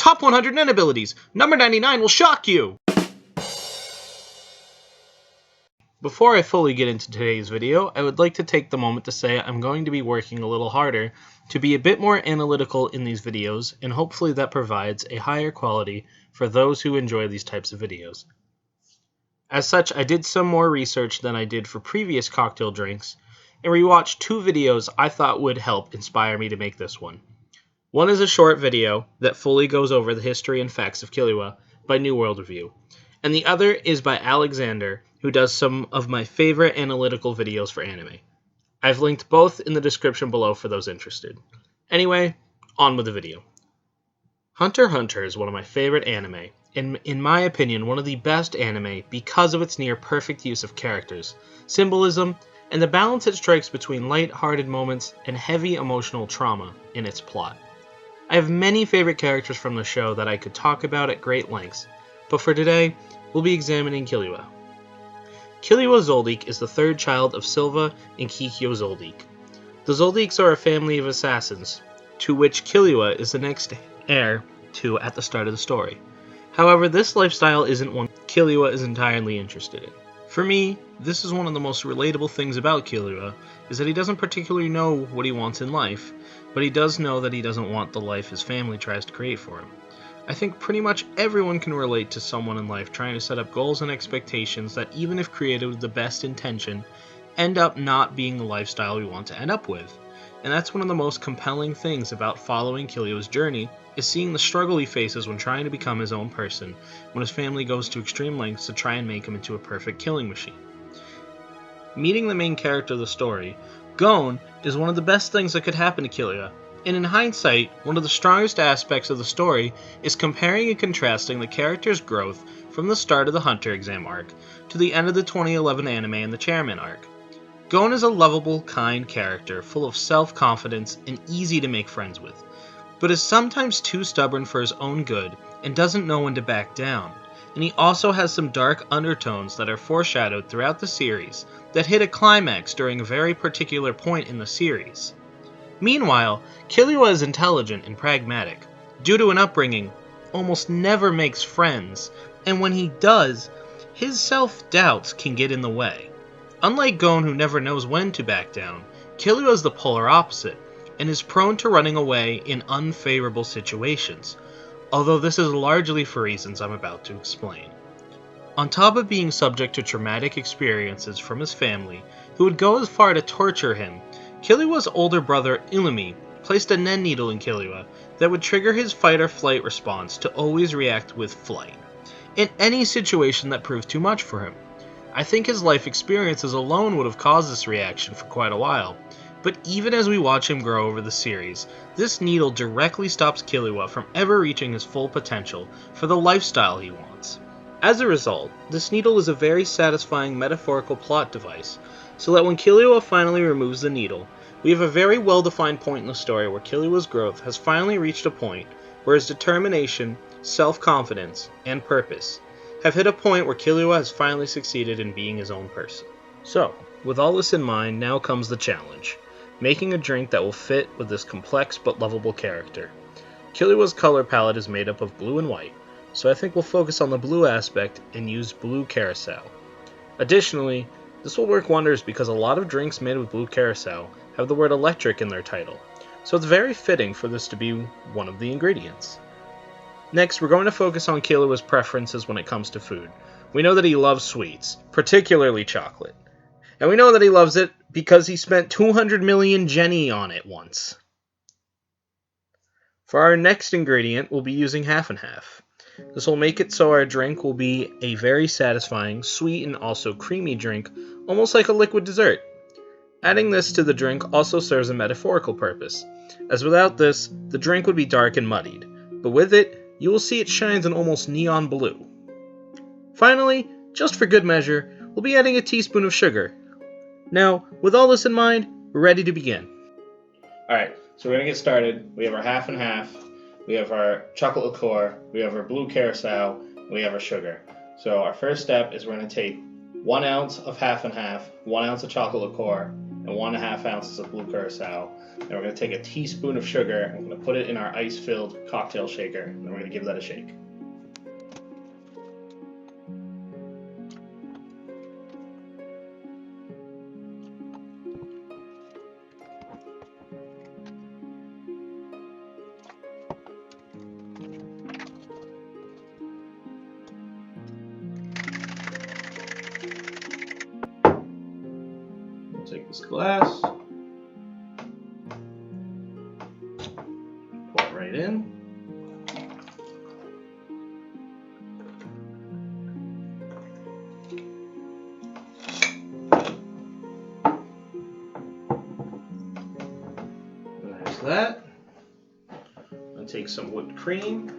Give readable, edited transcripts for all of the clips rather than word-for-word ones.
Top 100 Nen abilities. Number 99 will shock you! Before I fully get into today's video, I would like to take the moment to say I'm going to be working a little harder to be a bit more analytical in these videos, and hopefully that provides a higher quality for those who enjoy these types of videos. As such, I did some more research than I did for previous cocktail drinks, and rewatched two videos I thought would help inspire me to make this one. One is a short video that fully goes over the history and facts of Killua by New World Review, and the other is by Alexander, who does some of my favorite analytical videos for anime. I've linked both in the description below for those interested. Anyway, on with the video. Hunter x Hunter is one of my favorite anime, and in my opinion one of the best anime because of its near perfect use of characters, symbolism, and the balance it strikes between light-hearted moments and heavy emotional trauma in its plot. I have many favorite characters from the show that I could talk about at great lengths, but for today, we'll be examining Killua. Killua Zoldyck is the third child of Silva and Killua Zoldyck. The Zoldicks are a family of assassins, to which Killua is the next heir to at the start of the story. However, this lifestyle isn't one Killua is entirely interested in. For me, this is one of the most relatable things about Killua, is that he doesn't particularly know what he wants in life, but he does know that he doesn't want the life his family tries to create for him. I think pretty much everyone can relate to someone in life trying to set up goals and expectations that, even if created with the best intention, end up not being the lifestyle we want to end up with. And that's one of the most compelling things about following Killua's journey, is seeing the struggle he faces when trying to become his own person, when his family goes to extreme lengths to try and make him into a perfect killing machine. Meeting the main character of the story, Gon, is one of the best things that could happen to Killua, and in hindsight, one of the strongest aspects of the story is comparing and contrasting the character's growth from the start of the Hunter exam arc to the end of the 2011 anime and the Chairman arc. Gon is a lovable, kind character, full of self-confidence and easy to make friends with, but is sometimes too stubborn for his own good and doesn't know when to back down. And he also has some dark undertones that are foreshadowed throughout the series that hit a climax during a very particular point in the series. Meanwhile, Killua is intelligent and pragmatic. Due to an upbringing, almost never makes friends, and when he does, his self-doubts can get in the way. Unlike Gon, who never knows when to back down, Killua is the polar opposite, and is prone to running away in unfavorable situations, although this is largely for reasons I'm about to explain. On top of being subject to traumatic experiences from his family, who would go as far to torture him, Killua's older brother Illumi placed a Nen needle in Killua that would trigger his fight-or-flight response to always react with flight, in any situation that proved too much for him. I think his life experiences alone would have caused this reaction for quite a while, but even as we watch him grow over the series, this needle directly stops Killua from ever reaching his full potential for the lifestyle he wants. As a result, this needle is a very satisfying metaphorical plot device, so that when Killua finally removes the needle, we have a very well-defined point in the story where Killua's growth has finally reached a point where his determination, self-confidence, and purpose have hit a point where Killua has finally succeeded in being his own person. So, with all this in mind, now comes the challenge: making a drink that will fit with this complex but lovable character. Killua's color palette is made up of blue and white, so I think we'll focus on the blue aspect and use blue carousel. Additionally, this will work wonders because a lot of drinks made with blue carousel have the word electric in their title, so it's very fitting for this to be one of the ingredients. Next, we're going to focus on Killua's preferences when it comes to food. We know that he loves sweets, particularly chocolate. And we know that he loves it because he spent 200 million Jenny on it once. For our next ingredient, we'll be using half and half. This will make it so our drink will be a very satisfying, sweet, and also creamy drink, almost like a liquid dessert. Adding this to the drink also serves a metaphorical purpose, as without this, the drink would be dark and muddied, but with it, you will see it shines an almost neon blue. Finally, just for good measure, we'll be adding a teaspoon of sugar. Now, with all this in mind, we're ready to begin. Alright, so we're going to get started. We have our half and half, we have our chocolate liqueur, we have our blue carousel, we have our sugar. So our first step is we're going to take 1 ounce of half and half, 1 ounce of chocolate liqueur, and 1.5 ounces of blue curacao. And we're going to take a teaspoon of sugar and we're going to put it in our ice-filled cocktail shaker, and then we're going to give that a shake. Take this glass, pour it right in. There's that. I'll take some whipped cream.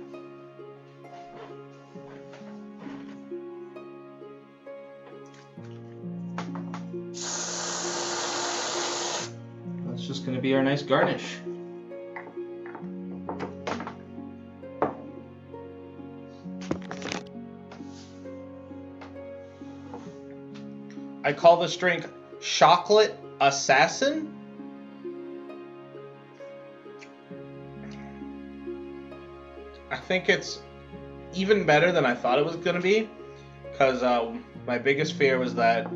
That's just going to be our nice garnish. I call this drink Chocolate Assassin. I think it's even better than I thought it was going to be, because my biggest fear was that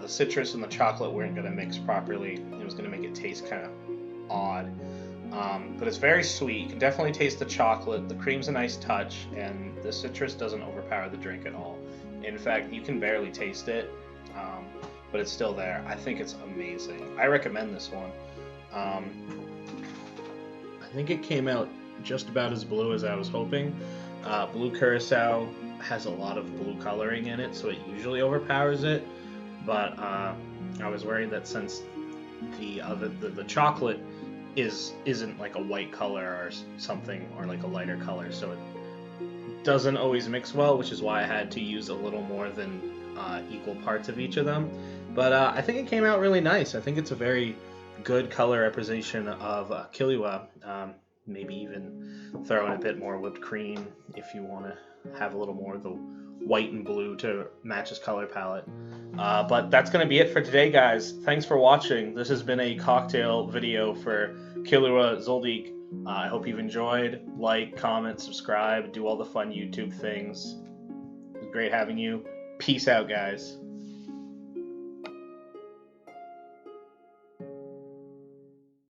the citrus and the chocolate weren't going to mix properly. It was going to make it taste kind of odd. But it's very sweet. You can definitely taste the chocolate. The cream's a nice touch, and the citrus doesn't overpower the drink at all. In fact, you can barely taste it, but it's still there. I think it's amazing. I recommend this one. I think it came out just about as blue as I was hoping. Blue curacao has a lot of blue coloring in it, so it usually overpowers it. But I was worried that since the chocolate isn't like a white color or something, or like a lighter color, so it doesn't always mix well, which is why I had to use a little more than equal parts of each of them. But I think it came out really nice. I think it's a very good color representation of Killua. Maybe even throw in a bit more whipped cream if you want to have a little more of the white and blue to match his color palette. But that's going to be it for today, guys. Thanks for watching. This has been a cocktail video for Killua Zoldyck. I hope you've enjoyed. Like, comment, subscribe, do all the fun YouTube things. It was great having you. Peace out, guys.